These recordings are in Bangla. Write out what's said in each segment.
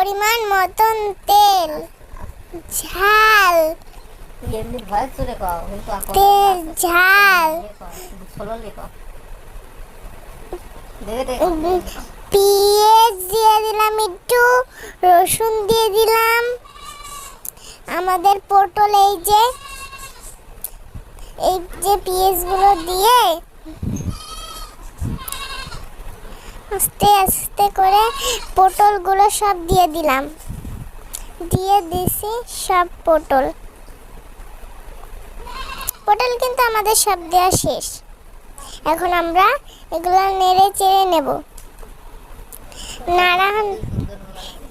পরিমাণ মতন তেল, ঝাল, তেল ঝাল, পেঁয়াজ দিয়ে দিলাম, একটু রসুন দিয়ে দিলাম। আমাদের পটল এই যে পেঁয়াজগুলো দিয়ে আস্তে আস্তে করে পটলগুলো সব দিয়ে দিলাম, দিয়ে দিছি সব পটল কিন্তু আমাদের সব দেওয়া শেষ। এখন আমরা এগুলো নেড়ে চেড়ে নেব।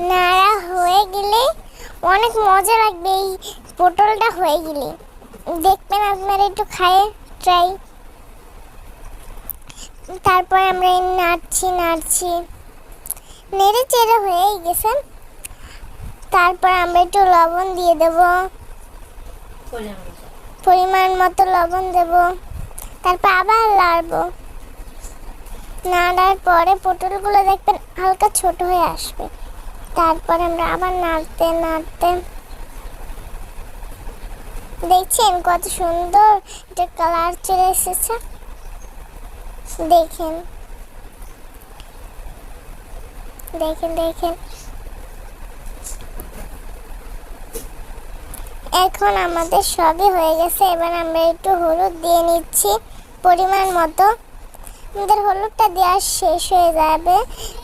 নাড়া হয়ে গেলে অনেক মজা লাগবে। এই পটলটা হয়ে গেলে দেখবেন আপনারা একটু খায়ে ট্রাই। তারপর আমরা নাড়ছি নেড়ে চেড়ে হয়ে গেছে। তারপর আমরা একটু লবণ দিয়ে দেব, পরিমাণ মতো লবণ দেব। তারপর আবার নাড়বো। নাড়ার পরে পটলগুলো দেখবেন হালকা ছোট হয়ে আসবে। তারপর আমরা আবার নাড়তে দেখছেন কত সুন্দর এটা কালার চলে এসেছে। দেখেন এখন আমাদের সবই হয়ে গেছে। এবার আমরা একটু হলুদ দিয়ে নিচ্ছি পরিমাণ মতো। আমাদের হলুদটা দেওয়া শেষ হয়ে যাবে।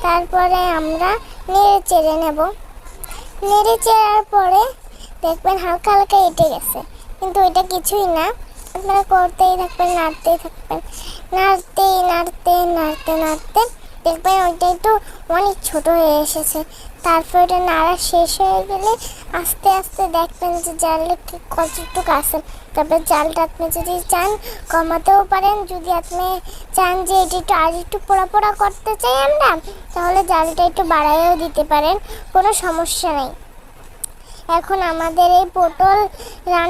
তারপরে আমরা নেড়ে চেড়ে নেব। নেড়ে চেড়ার পরে দেখবেন হালকা হালকা এঁটে গেছে, কিন্তু ওইটা কিছুই না। আপনারা করতেই থাকবেন, নাড়তেই থাকবেন। নাড়তে দেখবেন ওইটা একটু অনেক ছোট হয়ে এসেছে। তারপর ওটা নাড়া শেষ হয়ে গেলে আস্তে আস্তে দেখবেন যে জালটা কতটুকু আছে। তারপর জালটা আপনি যদি চান কমাতেও পারেন। যদি আপনি চান যে এটা একটু আর একটু পোড়া পোড়া করতে চাই আমরা, তাহলে জালটা একটু বাড়াইও দিতে পারেন, কোনো সমস্যা নেই। এখন আমাদের এই পটল রান্না